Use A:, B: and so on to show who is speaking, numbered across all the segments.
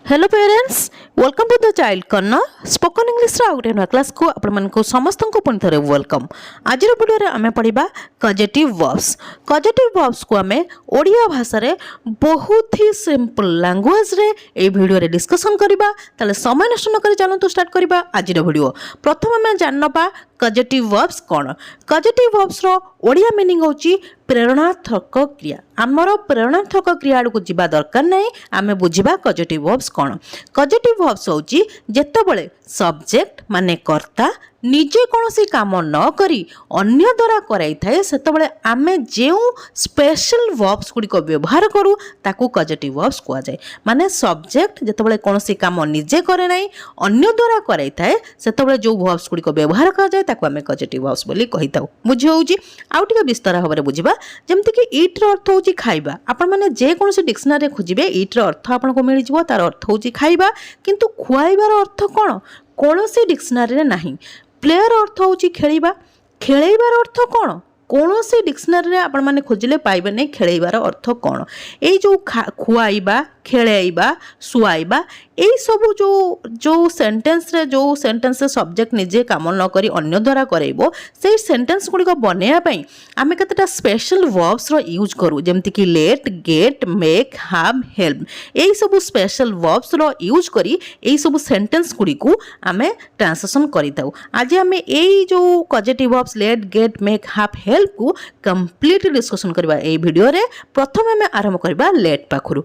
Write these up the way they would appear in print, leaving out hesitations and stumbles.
A: Hello parents, welcome to the child corner spoken English रो आउट नुआ क्लास को आपण मानक समस्त को पुणी थे वेलकम। आज वीडियो रे आमे पढ़िबा कजेटिव वर्ब्स। कजेटिव वर्ब्स को आमे ओडिया भाषा रे बहुत ही सिंपल लैंग्वेज रे ए वीडियो रे डिस्कशन करबा। ताले समय नष्ट न करी चलंतु स्टार्ट करबा आज वीडियो। प्रथम आमे जानबा कजेटिव वर्ब्स कौन। कजेटिव वर्ब्स रो ओडिया मीनिंग होची प्रेरणार्थक क्रिया। आमर प्रेरणार्थक क्रिया आड़ को जीवा दरकार नहीं, आमे बुझिबा कजेटिव वर्ब्स कौन। कजेटिव वर्ब्स होची जेतेबेले सब्जेक्ट माने कर्ता निजे कौन काम न करी अन्य द्वारा कराई थाए सेतेबेले आमे जेउ स्पेशल वर्ब्स गुड़िक व्यवहार करू ताकू कजेटिव वर्ब्स कुआ जाए। माने सब्जेक्ट जेतेबेले कौन काम निजे करे नहीं अन्य द्वारा कराई थाए सेतेबेले जो वर्ब्स गुड़िक व्यवहार करा जाए ताकू आमे कजेटिव वर्ब्स बोली कहि थाउ। बुझी होउची आउ टिके विस्तार भाबरे बुझिबा। जेमति कि ईट रो अर्थ होची खाइबा। आपण माने जे कौन डिक्शनरी खोजिबे ईट रो अर्थ आपन को मिलि जिवो। तार अर्थ होची खाइबा, किंतु खुआइबार अर्थ कोन कौनसी डिक्शनरी रे नाही। प्लेयर अर्थ होची खेलिबा। खेलैबार अर्थ कोन कौनसी डिक्शनरी रे आपण माने खोजिले पाइबे नहीं खेलैबार अर्थ कोन। ए जो खुआइबा खेलैबा सुआइबा यही सब जो जो सेंटेंस रे सब्जेक्ट निजे काम न करी अन्य द्वारा करइबो से सेंटेंस गुड़िक बनैया पई आमे केतेटा स्पेशल वर्ब्स रो यूज करू। जेमति कि let get make have help यही सब स्पेशल वर्ब्स रो यूज करी यही सब सेंटेंस गुड़िक आमे ट्रांसलेशन करिताउ। आज आमे एई जो positive verbs let get make have help को कंप्लीट डिस्कशन करबा ए वीडियो रे। प्रथम आमे आरंभ करबा लेट पाखरु।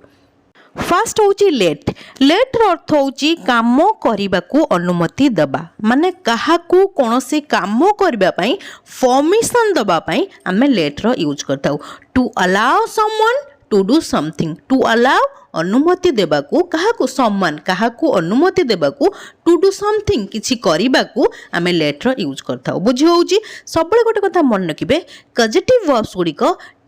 A: फास्ट होची लेट। लेट रो अर्थ होची काम करिबा को अनुमति दबा। माने काहाकू कोनोसी काम करिबा पई परमिशन दबा पई आमे लेट रो यूज करताउ। To allow someone to do something. To allow अनुमति देबा को काहाकू सम्मान काहाकू अनुमति देबा को टू डू समथिंग किछि करिबा को आमे लेट रो यूज करताउ। बुझी होउची सबले गोटे कथा मन रखिबे कजेटिव वर्ब्स गुड़िक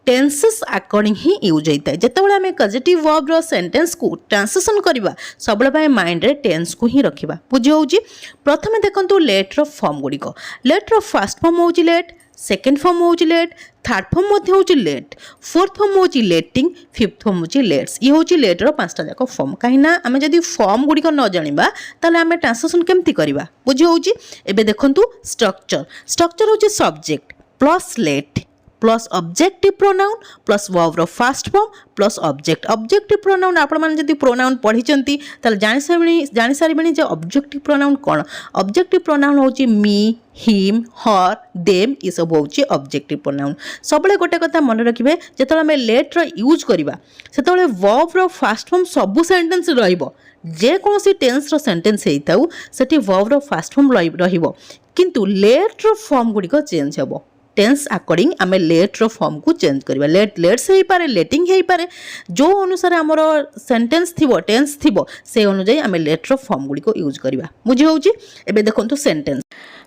A: टेंसेस अकॉर्डिंग ही यूज होता है। जितेबाला आम पॉजिटिव वर्ब रो सेंटेंस को ट्रांसलेशन करवा सब माइंड रे टेंस को ही रखा। बुझी होउची प्रथमे देखंतु लेट रो फॉर्म गुड़िक। लेट रो फर्स्ट फॉर्म होउची लेट, सेकेंड फॉर्म होउची लेट, थर्ड फॉर्म मध्य होउची लेट, फोर्थ फॉर्म होउची लेटिंग, फिफ्थ फॉर्म होउची लेट्स। ये होउची लेट रो पांचटा जाक फॉर्म। कहिना आमे जदी फॉर्म गुड़िक न जानिबा ताले आमे ट्रांसलेशन केमती करबा। बुझी होउची एबे देखंतु स्ट्रक्चर। स्ट्रक्चर होउची subject plus let plus objective pronoun plus verb रो first form plus object. Objective pronoun आपण माने जदी प्रोनाउन पढ़ी चंती ताले जानि सारिबेनी जे ऑब्जेक्टिव प्रोनाउन कोन। ऑब्जेक्टिव प्रोनाउन होची मी, हिम, हर, देम ये सब होची ऑब्जेक्टिव प्रोनाउन। सबले गोटे कथा मन रखिबे जेतले हमें लेट रो यूज करबा सेतले वर्ब रो फर्स्ट फॉर्म सब सेंटेंस रहइबो। जे कोनोसी टेंस रो सेंटेंस हेइताउ सेठी वर्ब रो फर्स्ट फॉर्म रहिबो, किंतु लेट रो फॉर्म गुडी को चेंज हेबो। टेंस अकॉर्डिंग आमे लेट रो फॉर्म को चेंज करबा। लेट लेट्स हेई पारे, लेटिंग हेई पारे। जो अनुसार हमरो सेंटेंस थिबो टेंस थिबो से अनुसार आमे लेट रो फॉर्म गुडी को यूज करबा। बुझी होउची एबे देखंतु सेंटेंस।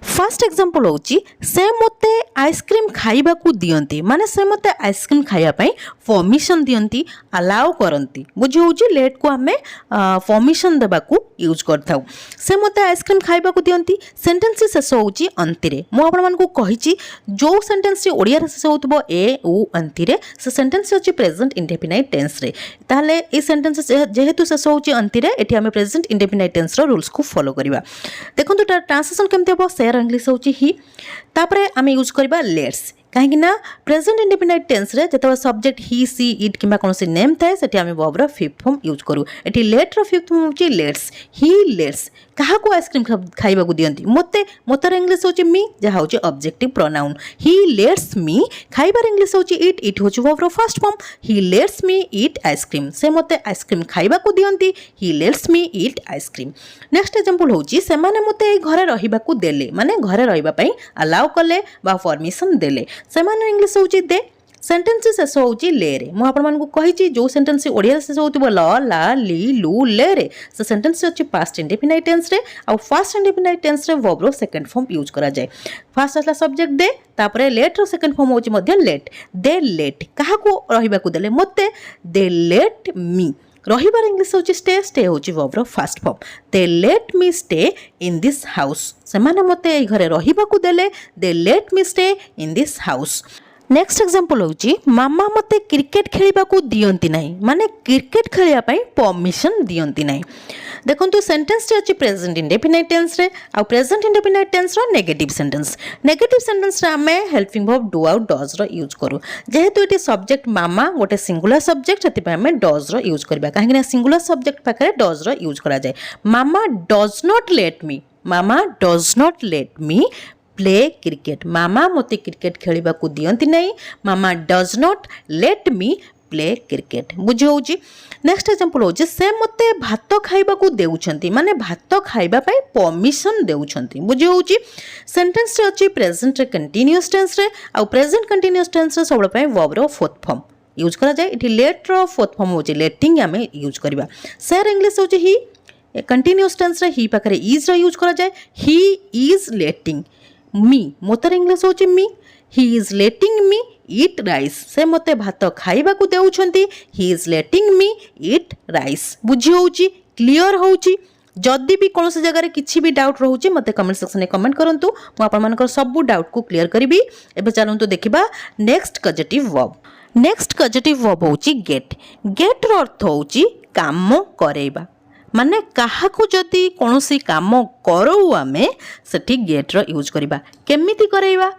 A: फर्स्ट एग्जांपल होउची से मते आइसक्रीम खाइबा को दियंती। माने से मते आइसक्रीम खाइबा पई परमिशन दियंती, अलाउ करंती। बुझी होउची लेट को आमे परमिशन देबा को यूज करथाउ। से मते आइसक्रीम खाइबा को दियंती सेंटेंस शेष होउची अंतिरे। मु आपण मानकु कहिची जो सेंटेंस ओडिया रे शेष होतबो ए उ अंतिरे से सेंटेंस होची प्रेजेंट इंडेफिनाइट टेंस रे। ताले ए सेंटेंस जेहेतु शेष होची अंतिरे एठी आमे प्रेजेंट इंडेफिनाइट टेंस रो रूल्स को फॉलो करिबा। देखंतु ट्रांसलेशन केमते हो शेयर इंग्लिश होची ही। तापरे आमे यूज करबा लेट्स। कहीं ना प्रेजेंट इंडेफिनाइट टेंस रे जतबा सब्जेक्ट ही सी इट किबा कोनसी नेम थाए सेठी आमे वर्ब रो फिफ्थ फॉर्म यूज करू। एठी लेट रो फिफ्थ फॉर्म होची लेट्स। ही लेट्स कहा को आइसक्रीम खाइबा को दियंती मते मोतर इंग्लिश होची मी जहा होची objective pronoun. He lets me खाइबार इंग्लिश होची इट, इट होची वर्ब रो first form. He lets me eat ice cream. से मते आइसक्रीम खाइबा को दियंती he lets me eat ice cream. Next example होची से माने मते घरे रहिबा को देले। माने घरे रहिबा पई अलाउ कले बा परमिशन देले। से माने इंग्लिश होची दे। सेंटेंस शेष होची ले रे। मु आपण मानकु कहिची जो सेंटेंस ओडिया शेष होतबो ल ला ली लू ले रे से सेंटेंस होची पास्ट इंडेफिनाइट टेंस रे। आ फर्स्ट इंडेफिनाइट टेंस रे वर्ब रो सेकंड फॉर्म यूज करा जाय। फर्स्ट असला सब्जेक्ट दे, तापरे लेट रो सेकंड फॉर्म होची मध्य लेट। दे लेट काहा को रहिबा को देले मते दे लेट मी। रहिबार इंग्लिश होची स्टे, स्टे होची वर्ब रो first form. They let me stay in this house. से माने मते ए घरे रहिबा को देले they let me stay in this house. Next example होची मामा मते क्रिकेट खेलिबा को दियंती नाही माने क्रिकेट खेलिया पई परमिशन दियंती नाही। देखंतु सेंटेंस रे अछि प्रेजेंट इंडेफिनाइट टेंस रे आ प्रेजेंट इंडेफिनाइट टेंस रो नेगेटिव सेंटेंस रे हमें हेल्पिंग वर्ब डू आउ डज रो यूज करू जेहेतु एटी सब्जेक्ट मामा गोटे सिंगुलर सब्जेक्ट सेति पे हमें डज रो यूज करबा काहे कि सिंगुलर सब्जेक्ट पाखरे डज रो यूज करा जाय। मामा does not let me play cricket मामा मते क्रिकेट खेलिबा को दियंती नहीं मामा does not let me play cricket बुझी होची। नेक्स्ट एग्जांपल होची से मते भात खाइबा को देउछंती माने भात खाइबा पई परमिशन देउछंती बुझी होची। सेंटेंस रे अछि प्रेजेंट रे कंटीन्यूअस टेंस रे आ प्रेजेंट कंटीन्यूअस टेंस रे सब पई वर्ब रो फोर्थ फॉर्म यूज करा जाय। इठी लेट रो फोर्थ फॉर्म होची लेटिंग हमें यूज करबा। सर इंग्लिश होची ही कंटीन्यूअस टेंस रे ही पाखरे इज रो यूज करा जाय he is letting me मोतर English होची मी he is letting me eat rice से मते भात खाइबा को देउछंती he is letting me eat rice बुझी होची क्लियर होची। जदि भी कौन जगह रे किछि भी डाउट रहउची मते कमेंट सेक्शन में कमेंट करंतु मु आपन मानकर सब डाउट को क्लियर करबी। एबे चलंतु देखिबा नेक्स्ट कजेटिव वर्ब। नेक्स्ट कजेटिव वर्ब होची गेट। गेट रो अर्थ होची काम करेबा माने काहाकू जदि कौनसी काम करऊ आमे सेठी गेट रो यूज करिबा केमिति करैबा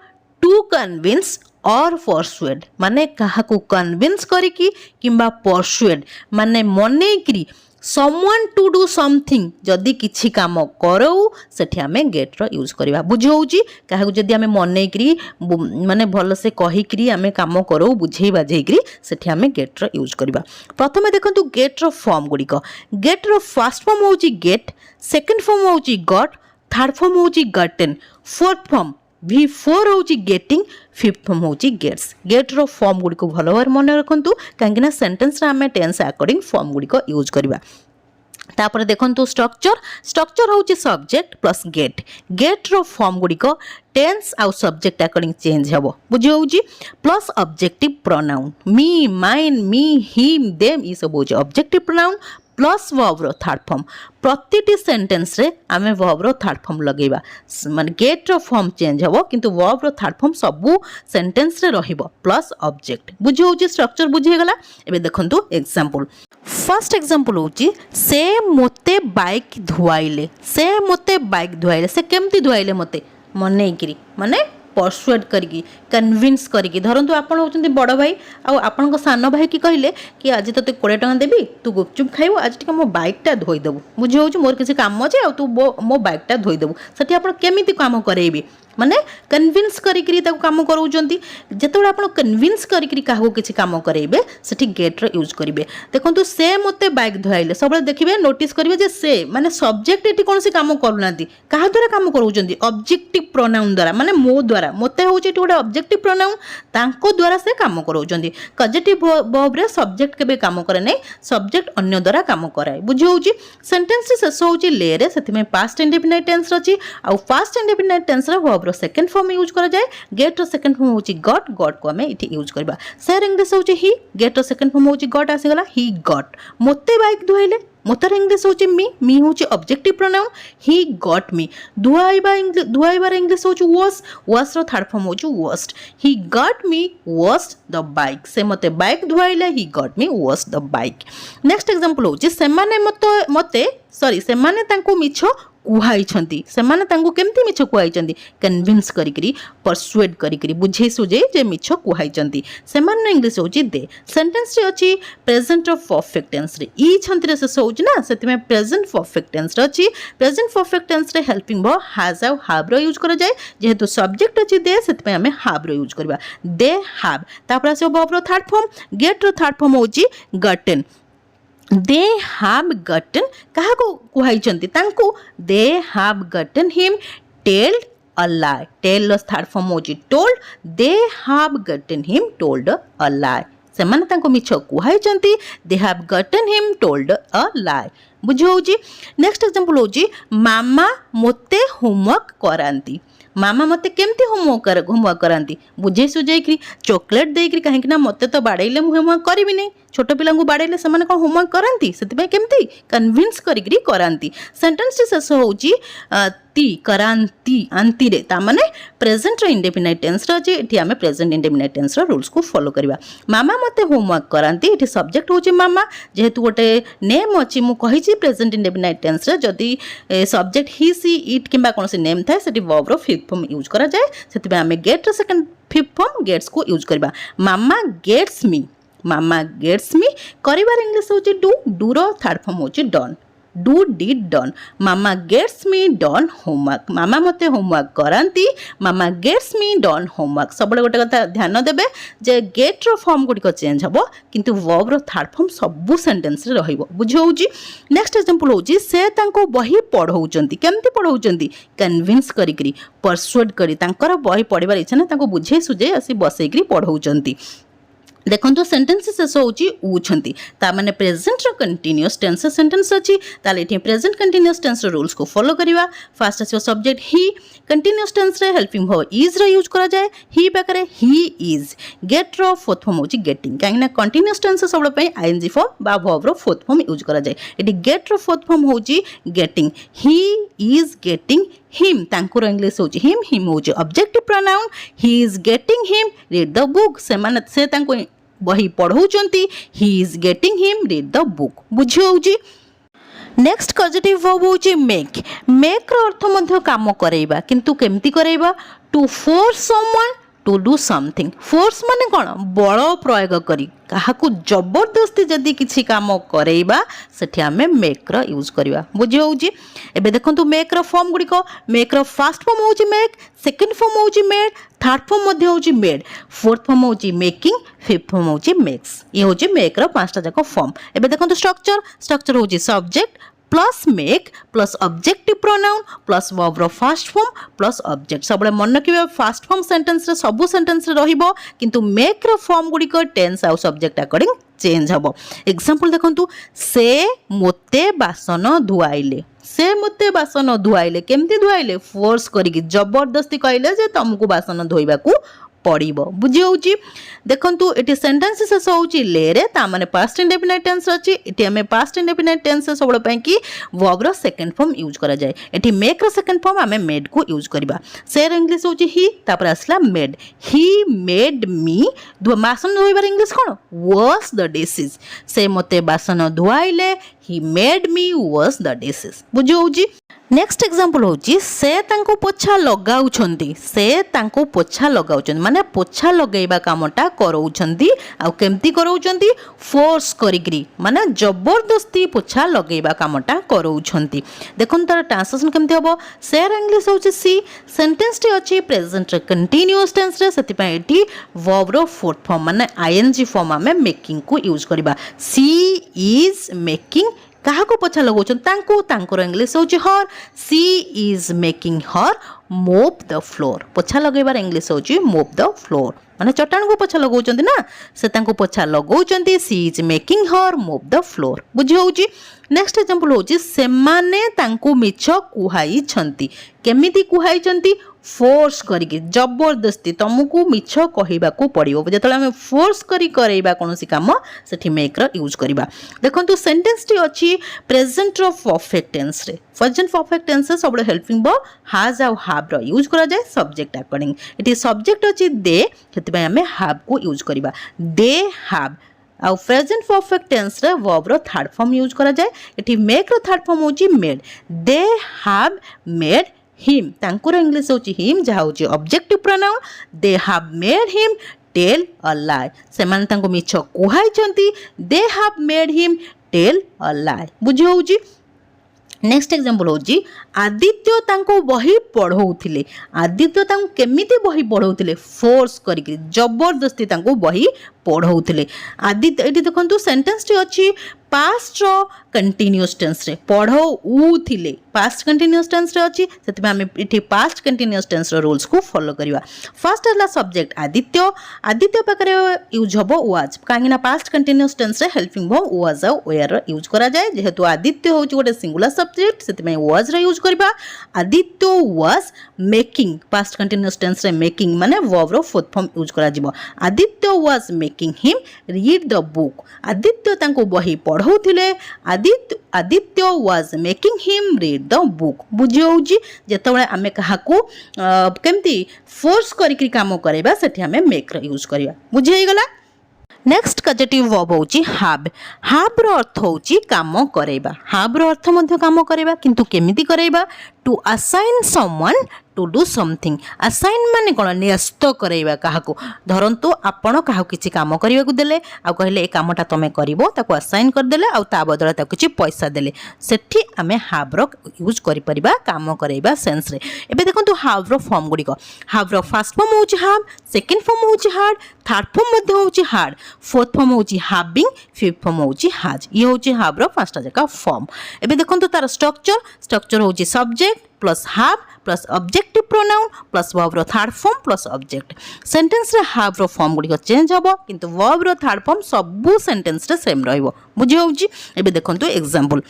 A: टू कन्विंस और परसुएड माने काहाकू कन्विंस करिकी किंबा परसुएड माने मनेकरी समवन टू डू समथिंग जदि किछि काम करऊ सेठी आमे गेट रो यूज करिबा बुझी होउची काहाकू जदि आमे मनेकरी माने भल से कहिकरी आमे काम करऊ बुझेई बाझेईकरी सेठी आमे गेट रो यूज करिबा। प्रथमे देखंतु गेट रो फॉर्म गुडिक गेट रो फर्स्ट फॉर्म होउची गेट सेकंड फॉर्म होउची गॉट थर्ड फॉर्म होउची गॉटन फोर्थ फॉर्म V4 होउची गेटिंग फिफ्थ फॉर्म होउची गेट्स। गेट रो फॉर्म गुडी को भलो भार मन रखंतु काहेकि ना सेंटेंस रे हमें टेंस अकॉर्डिंग फॉर्म गुडी को यूज करबा। तापर देखंतु स्ट्रक्चर होउची सब्जेक्ट प्लस गेट। गेट रो फॉर्म गुडी को टेंस आउ सब्जेक्ट अकॉर्डिंग चेंज हबो बुझी होउची plus objective pronoun me mine me him them ई सब होउची ऑब्जेक्टिव प्रोनाउन प्लस वर्ब रो थर्ड फॉर्म प्रतिटी सेंटेंस रे आमे वर्ब रो थर्ड फॉर्म लगेबा माने गेट रो फॉर्म चेंज हबो किंतु वर्ब रो थर्ड फॉर्म सबु सेंटेंस रे रहिबो प्लस ऑब्जेक्ट बुझी होउची स्ट्रक्चर बुझी गेला। एबे देखंतु एग्जांपल फर्स्ट एग्जांपल होउची से मोते बाइक धुआइले से केमती धुआइले मते मनेइकरी माने परसुएड करिकी कन्विंस करिकी धरंतु आपण होचंती बड़ भाई आ आपन सान भाई की कहले कि आज तते 20 टका देबी तू गुपचुप खाइबो आज टिका मो बाइकटा धोई देबू बुझी होउची मोर किसी काम अछि आ तू मो बाइकटा धोई देबू सेठी आपण केमिति काम करेबी माने कन्विंस करिकरी ताको काम करूचंती जेतबे आपण कन्विंस करिकरी काहू किछि काम करेबे सेठी गेट रो यूज करिवे। देखंतु से मते बाइक धोइले सबले देखिबे नोटिस करिवे जे से माने सब्जेक्ट एटी कोनसी काम करूनांती काहा द्वारा काम करूचंती ऑब्जेक्टिव प्रोनाउन द्वारा माने मो द्वारा मते होउची एटी गोटे ऑब्जेक्टिव प्रोनाउन तांको द्वारा से काम करूचंती। कजेटिव वर्ब रे सब्जेक्ट केबे काम करे नै सब्जेक्ट अन्य द्वारा काम कराय बुझी होउची। सेंटेंस रे शेष होउची ले रे सेति में पास्ट इंडेफिनाइट टेंस रची आ पास्ट इंडेफिनाइट टेंस रे वर्ब रो सेकंड फॉर्म यूज करा जाए। गेट रो सेकंड फॉर्म होची गॉट को हमें इठी यूज करबा। सर इंग्लिश होची ही गेट रो सेकंड फॉर्म होची गॉट आसी गला ही गॉट मोते बाइक धोइले मोतर इंग्लिश होची मी होची objective pronoun he got me धुआइबार इंग्लिश होची वॉश रो थर्ड फॉर्म होची washed he got me washed the bike से मते बाइक धुआइले he got me washed the bike. Next example होची सेमाने तांको मिछो कुहाइछंती सेमाने तांको केमती मिछो कुहाइछंती कन्विंस करिकरी परसुएड करिकरी बुझे सुझे जे मिछो कुहाइछंती सेमाने इंग्लिश होची दे। सेंटेंस रे अछि प्रेजेंट ऑफ परफेक्ट टेंस रे ई छंती रे से होची ना सेति में प्रेजेंट परफेक्ट टेंस रे अछि प्रेजेंट परफेक्ट टेंस रे हेल्पिंग वर्ब हैज आउ हैव रो यूज करा जाय जेहेतु सब्जेक्ट अछि दे सेति में हमें हैव रो यूज करबा दे हैव। तापर आसे वर्ब रो थर्ड फॉर्म गेट रो थर्ड फॉर्म होची गॉटन दे हैव गॉटन कहा को कुहाइचंती तांको they have gotten him telled a lie tell लो थर्ड फॉर्म होची told they have gotten him told a lie सेमाने तांको मिछो कुहाइचंती they have gotten him told a lie बुझी होची। नेक्स्ट एग्जांपल होची मामा मोते होमवर्क करांती मामा मते केमती होमवर्क करांती बुझे सुझेकरी चॉकलेट देकरी काहे कि ना मते तो बाड़ेले मु होमवर्क करबी नै छोट पिला को बाड़ेले से माने कोन होमवर्क करांती सेति पे केमती कन्विंस करिकरी करांती। सेंटेंस रे शेष होउची करांती आंती रे ता माने प्रेजेंट रो इंडेफिनाइट टेंस रो जे एठी हमें प्रेजेंट इंडेफिनाइट टेंस रो रूल्स को फॉलो करबा मामा मते होमवर्क करांती एठी सब्जेक्ट होची मामा जेहेतु गोटे नेम अछि मु कहि छी प्रेजेंट इंडेफिनाइट टेंस रे जदी सब्जेक्ट ही सी इट किबा कोनसी नेम थाए सेठी वर्ब रो फिफ्थ फॉर्म यूज करा जाय सेति बे हमें गेट रो सेकंड फिफ्थ फॉर्म गेट्स को यूज करबा मामा गेट्स मी करिवार इंग्लिश होची डू रो थर्ड फॉर्म होची डन डू डिड डन मामा गेट्स मी डन होमवर्क मामा मते होमवर्क करांती मामा गेट्स मी डन होमवर्क सब गोटे कथा ध्यान देबे जे गेट रो फॉर्म गुडी को चेंज हबो किंतु वर्ब रो थर्ड फॉर्म सब सेंटेंस रे रहिबो बुझी होउची नेक्स्ट एग्जांपल होउची से तांको बही पढौचंती केमती पढौचंती कन्विंस करिकरी परसुएड करी तांकर बही पढिबार इच्छा ना तांको बुझे सुझे आसी बसैकरी पढौचंती देखो सेंटेंस शेष होची उछंती ता माने प्रेजेंट रो कंटीन्यूअस टेंस सेंटेंस अछि ताले एठी प्रेजेंट कंटीन्यूअस टेंस रो रूल्स को फॉलो करिवा फर्स्ट आसी सब्जेक्ट ही कंटीन्यूअस टेंस रे हेल्पिंग वर्ब इज रो यूज करा जाय ही पाकरे ही इज गेट रो फोर्थ फॉर्म होची गेटिंग काहे ना कंटीन्यूअस टेंस सब पई आईएनजी फॉर्म बा वर्ब रो फोर्थ फॉर्म यूज करा जाय एठी गेट रो फोर्थ फॉर्म होची getting he is getting him तांकुर इंग्लिश होची हिम होची objective pronoun he is getting him read the book से माने से तांको बही पढ़ौचंती he is getting him read the book बुझी होउची नेक्स्ट कॉजेटिव वर्ब होची मेक रो अर्थ मध्य काम करैबा किंतु केमती करैबा to force someone to do something force माने कोन बल प्रयोग करी काहाकू जबरदस्ती जदी किछि काम करैबा सेठी हमें मेक रो यूज करबा बुझी होउची एबे देखंतु मेक रो फॉर्म गुडी को मेक रो फर्स्ट फॉर्म होउची मेक सेकंड फॉर्म होउची मेड थर्ड फॉर्म मध्य होउची मेड फोर्थ फॉर्म होउची मेकिंग फिफ्थ फॉर्म होउची मेक्स ये होउची मेक रो पांचटा जाको फॉर्म एबे देखंतु स्ट्रक्चर होउची subject plus make plus objective pronoun plus verb रो फर्स्ट फॉर्म प्लस ऑब्जेक्ट सबले मन रखिबे फर्स्ट फॉर्म सेंटेंस रे सब सेंटेंस रे रहिबो किंतु मेक रो फॉर्म गुडी को टेंस आ सब्जेक्ट अकॉर्डिंग चेंज हबो एग्जांपल देखंतु से मोते बासन धुआइले केमती धुआइले फोर्स करिकि जबरदस्ती कहले जे तुमको बासन धोइबा को पड़िबो बुझी होउची देखंतु एटी सेंटेंस शेष होउची ले रे ता माने पास्ट इंडेफिनाइट टेंस अछि एटी हमें पास्ट इंडेफिनाइट टेंस सबले पय कि वर्ब रो सेकंड फॉर्म यूज करा जाय एटी मेक रो सेकंड फॉर्म हमें मेड को यूज करबा सेर इंग्लिश होउची ही तापर असला मेड ही मेड मी बासन धोइबार इंग्लिश कोन वॉश द डिशेस से मते बासन धोइले he made me wash the dishes बुझी होउची नेक्स्ट एग्जांपल होची से तांको पोछा लगाउछन माने पोछा लगेबा कामटा करौछंती आ केमती करौछंती फोर्स करिकरी माने जबरदस्ती पोछा लगेबा कामटा करौछंती देखन तार ट्रांसलेशन केमती हबो सेर इंग्लिश होची सी सेंटेंस टी अछि प्रेजेंट रे कंटीन्यूअस टेंस रे सति पय एठी वर्ब रो फोर्थ फॉर्म माने आईएनजी फॉर्म हमें मेकिंग को यूज करबा सी इज मेकिंग काहाको पोछा लगौछन तांको इंग्लिश होची हर सी इज मेकिंग हर मोप द फ्लोर पोछा लगेबार इंग्लिश होची मोप द फ्लोर माने चट्टान को पोछा लगौछन ना से तांको पोछा लगौछन सी इज मेकिंग हर मोप द फ्लोर बुझी होची नेक्स्ट एग्जांपल होची से माने तांको मिछ कुहाई छंती केमिति कुहाई छंती फोर्स करिके जबरदस्ती तुमको मिछ कहिबा को पड़िबो जेतले हम फोर्स करी करैबा कोनोसी काम सेठी मेक रो यूज करबा देखंतु सेंटेंस टी अछि प्रेजेंट रो परफेक्ट टेंस रे प्रेजेंट परफेक्ट टेंस से सबले हेल्पिंग वर्ब हैज आ हैव रो यूज करा जाय सब्जेक्ट अकॉर्डिंग इट सब्जेक्ट अछि दे सेति हमें हैव को यूज करबा दे हैव आउ प्रेजेंट परफेक्ट टेंस रे वर्ब रो थर्ड फॉर्म यूज करा जाय एठी मेक रो थर्ड फॉर्म होची made they have made him तांकुर इंग्लिश होची हिम जहा होची objective pronoun they have made him tell a lie से माने तांको मिछ कुहाई छंती they have made him tell a lie बुझी होची नेक्स्ट एग्जांपल होची आदित्य तांको बही पढौथिले आदित्य तांको केमिति बही पढौथिले फोर्स करिकि जबरदस्ती तांको बही पढौथिले आदित्य एठी देखंतु सेंटेंस टी अछि पास्ट रो कंटीन्यूअस टेंस रे पढौउथिले पास्ट कंटीन्यूअस टेंस रे अछि सेति हमें एठी पास्ट कंटीन्यूअस टेंस रो रूल्स को फॉलो करिवा फर्स्ट हला सब्जेक्ट आदित्य पाकरे यूज हबो वाज काहेना पास्ट कंटीन्यूअस टेंस रे हेल्पिंग वर्ब वाज आ वेयर रो यूज करा जाय जेहेतु आदित्य होची गोटे सिंगुलर सब्जेक्ट सेति में वाज रो यूज करबा Aditya was making past continuous tense रे मेकिंग माने वर्ब रो फोर्थ फॉर्म यूज करा जिवो Aditya was making him read the book Aditya तांको बही पढौथिले Aditya was making him read with the book बुझी होउची जेतेबेले आमे काहाकू केमती फोर्स करिकरी काम करबा सेठी आमे मेक रो यूज करबा बुझी हे गला। नेक्स्ट कजेटिव वर्ब होची हाव हाव रो अर्थ होची काम करेबा हाव रो अर्थ मध्य काम करेबा किंतु केमिति करेबा to assign someone to do something assign माने कोन न्यस्त करेबा काहाकू धरंतु आपण काहाकू किछि काम करिया को देले आ कहले ए कामटा तमे करिवो ताको असाइन कर देले आ ता बदला ताको किछि पैसा देले सेठी आमे हाव रो यूज करि परिबा काम करेबा सेंस रे। एबे देखंतु हाव रो फॉर्म गुडी को हाव रो फर्स्ट फॉर्म होची हाव सेकंड फॉर्म होची हार्ड थर्ड फॉर्म मध्य होची हार्ड फोर्थ फॉर्म होची हैविंग फिफ्थ फॉर्म होची हैज ये होची हाव रो पांचटा जका फॉर्म। एबे देखंतु तार स्ट्रक्चर होची subject plus have plus objective pronoun plus verb रो third form plus object sentence रे हाव रो फॉर्म गुडी को चेंज हबो किंतु वर्ब रो थर्ड फॉर्म सबु सेंटेंस रे सेम रहइबो बुझी होउची। एबे देखंतु एग्जांपल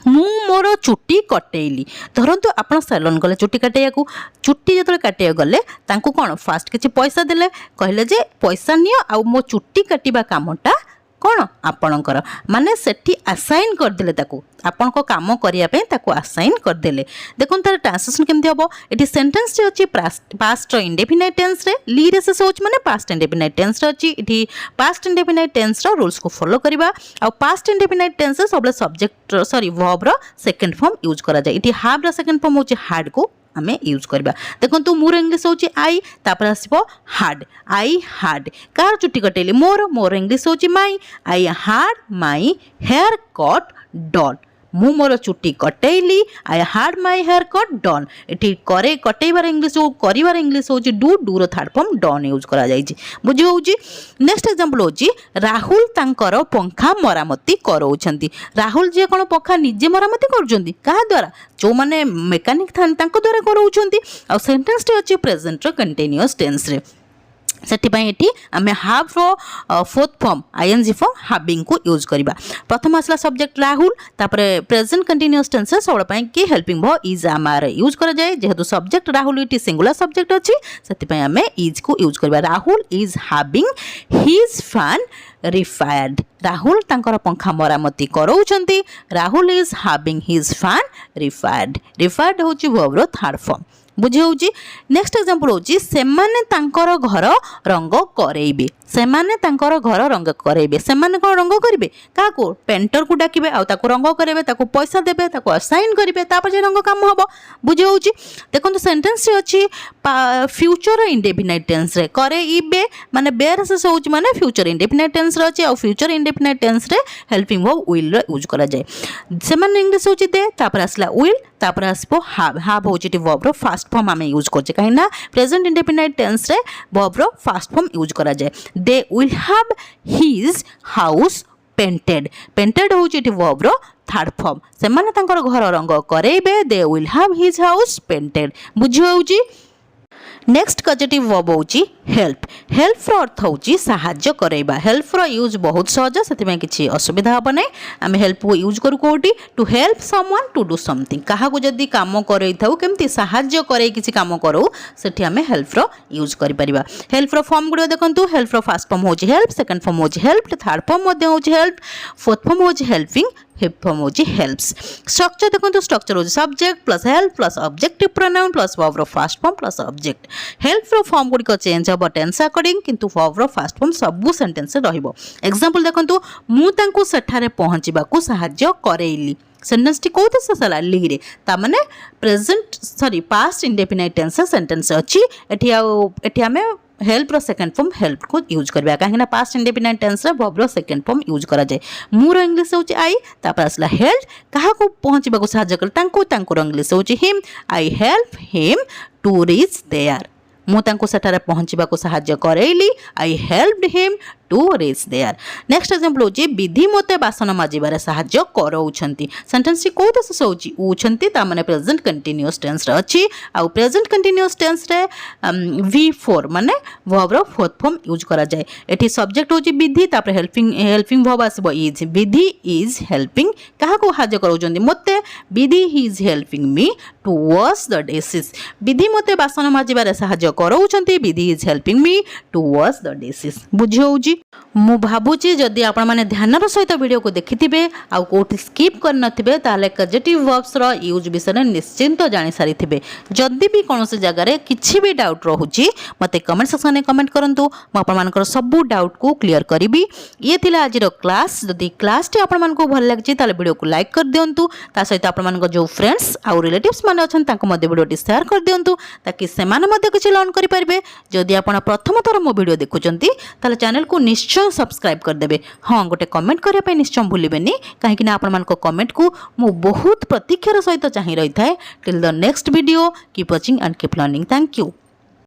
A: मु मोर चुट्टी कटेइली धरंतु आपण सैलून गले चुट्टी काटेया को चुट्टी जतले काटेया गले तांको कोन फास्ट किछि पैसा देले कहले जे पैसा नियो आ मो चुट्टी काटिबा कामटा कौन आपणकर माने सेठी असाइन करदेले ताकू आपण को काम करिया पे ताकू असाइन करदेले। देखोन तार ट्रांसलेशन केमति हबो एठी सेंटेंस रे अछि पास्ट इंडेफिनाइट टेंस रे ली रे से सोच माने पास्ट इंडेफिनाइट टेंस रे अछि एठी पास्ट इंडेफिनाइट टेंस रो रूल्स को फॉलो करिबा आ पास्ट इंडेफिनाइट टेंस रे सबले सब्जेक्ट सॉरी वर्ब रो सेकंड फॉर्म यूज करा जाय एठी हैव रो सेकंड फॉर्म होची हैड को आमे यूज करबा। देखंतु मोर इंग्लिश होची आई तापर आसीबो हार्ड आई हार्ड कार चुट्टी कटेली मोर इंग्लिश होची my I had my hair cut done मु मोर चुट्टी कटेली I had my hair cut done एठी करे कटेबार इंग्लिश हो करिवार इंग्लिश होची डू रो थर्ड फॉर्म डन यूज करा जायछि बुझी होउची। नेक्स्ट एग्जांपल होची राहुल तांकर पंखा मरामती करौछंती राहुल जे कोन पंखा निजे मरामती करूछंती कहा द्वारा जो माने मेकानिक थान तांको द्वारा करौछंती आ सेंटेंस टे अछि प्रेजेंट रो कंटीन्यूअस टेंस रे सेठी पई एठी आमे हाव रो fourth form ING form having को यूज करबा। प्रथम आसला सब्जेक्ट राहुल तापरे प्रेजेंट कंटीन्यूअस टेंस सब पई के हेल्पिंग वर्ब इज आमार यूज करा जाय जेहेतु सब्जेक्ट राहुल इटी सिंगुलर सब्जेक्ट अछि सेठी पई आमे इज को यूज करबा। Rahul is having his fan repaired Rahul तांकर पंखा मरामती करौछंती Rahul is having his fan repaired होची वर्ब रो थर्ड फॉर्म बुझी होउची। नेक्स्ट एग्जांपल होची सेमाने तांकर घर रंग करेइबे सेमाने तांकर घर रंग करेइबे सेमाने कोन रंग करिवे काको पेंटर को डाकिबे आ ताको रंग करेबे ताको पैसा देबे ताको असाइन करिवे तापर जे रंग काम हबो बुझी होउची। देखंतु सेंटेंस रे अछि फ्यूचर इंडेफिनाइट टेंस रे करेइबे माने बेर से होउची माने फ्यूचर इंडेफिनाइट टेंस रे अछि आ फ्यूचर इंडेफिनाइट टेंस रे हेल्पिंग वर्ब विल रे यूज करा जाय सेमाने इंग्लिश होउची दे तापर आसला विल तापर आसबो हाव होउची वर्ब रो फर्स्ट फॉर्म आमे यूज करछे काहेना प्रेजेंट इंडेफिनाइट टेंस रे वर्ब रो फर्स्ट फॉर्म यूज करा जाय they will have his house painted होउची एठी वर्ब रो थर्ड फॉर्म सेमाने तांकर घर रंग करेइबे they will have his house painted बुझी होउची। नेक्स्ट कजेटिव वर्ब होची हेल्प हेल्प रो अर्थ होची सहाय्य करैबा हेल्प रो यूज बहुत सहज सेति किछि असुविधा हबो नै आमे हेल्प को यूज करू कोठी to help someone to do something काहा को जदी काम करै थाउ केमति सहाय्य करै किछि काम करू सेठी आमे हेल्प रो यूज करि परिबा। हेल्प रो फॉर्म गुडो देखंतु हेल्प रो फर्स्ट फॉर्म होची हेल्प सेकंड फॉर्म होची हेल्प थर्ड फॉर्म मध्ये होची हेल्प फोर्थ फॉर्म होची हेल्पिंग फिफ्थ फॉर्म होची हेल्प्स। स्ट्रक्चर देखंतु स्ट्रक्चर होची subject plus help plus objective pronoun plus verb रो first form plus object help रो फॉर्म गुडी को चेंज हबो टेंस अकॉर्डिंग किंतु वर्ब रो फर्स्ट फॉर्म सबु सेंटेंस रे रहइबो। एग्जांपल देखंतु मु तांको सेठारे पहुंचीबा को सहाय्य करेइली सेंटेंस टी कोते ससला ली रे ता माने present sorry past indefinite tense sentence अछि एठी आमे हेल्प रो सेकंड फॉर्म हेल्प को यूज करबा काहेना पास्ट इंडेफिनाइट टेंस रे वर्ब रो सेकंड फॉर्म यूज करा जाय मोर इंग्लिश होची आई तापर असला हेल्प काहा को पहुंचीबा को सहाय्य कर तांको इंग्लिश होची him I help him to reach there मु तांको सेठारे पहुंचीबा को सहाय्य करेइली I helped him to reach there. Next example होची विधि मते बासन माजिबारे सहाय्य करौछंती सेंटेंस टी कोते से होची उछंती ता माने प्रेजेंट कंटीन्यूअस टेंस रे अछि आ प्रेजेंट कंटीन्यूअस टेंस रे v4 माने वर्ब रो फोर्थ फॉर्म यूज करा जाय एठी सब्जेक्ट होची विधि तापर हेल्पिंग वर्ब आसीबो इज विधि इज हेल्पिंग काहा को सहाय्य करौछंती मते Vidhi he is helping me to wash the dishes Vidhi मते बासन माजिबारे सहाय्य करौछंती Vidhi is helping me to wash the dishes बुझी होउची। मु भावुची जदि आपण माने ध्यानर सहित वीडियो को देखिथिबे आ कोठी स्किप कर नथिबे ताले कजेटिव वर्ब्स रो यूज विषय निश्चिंत जानि सारिथिबे। जदि भी कोनोसी जगह रे किछि भी डाउट रहूची मते कमेंट सेक्शन में कमेंट करंतु म आपण मानकर सब डाउट को क्लियर करिबी। ये थिला आज रो क्लास। जदि क्लास टी आपण मानको भल लागछि ताले वीडियो को लाइक कर दियंतु। ता सहित आपण मानको जो फ्रेंड्स आ रिलेटिव्स माने अछन ताको मध्ये वीडियो टी शेयर कर दियंतु ताकि सेमाने मध्ये किछि लर्न करि परिबे। जदि आपण प्रथम थर मो वीडियो देखुचंती ताले चैनल को निश्चय सब्सक्राइब कर देबे। हां गोटे कमेंट करिया पे निश्चय भूलिबेनी काहेकि ना आपण मानको कमेंट को मु बहुत प्रतीक्षार सहित चाहि रही थाए। Till the next video keep watching and keep learning. Thank you.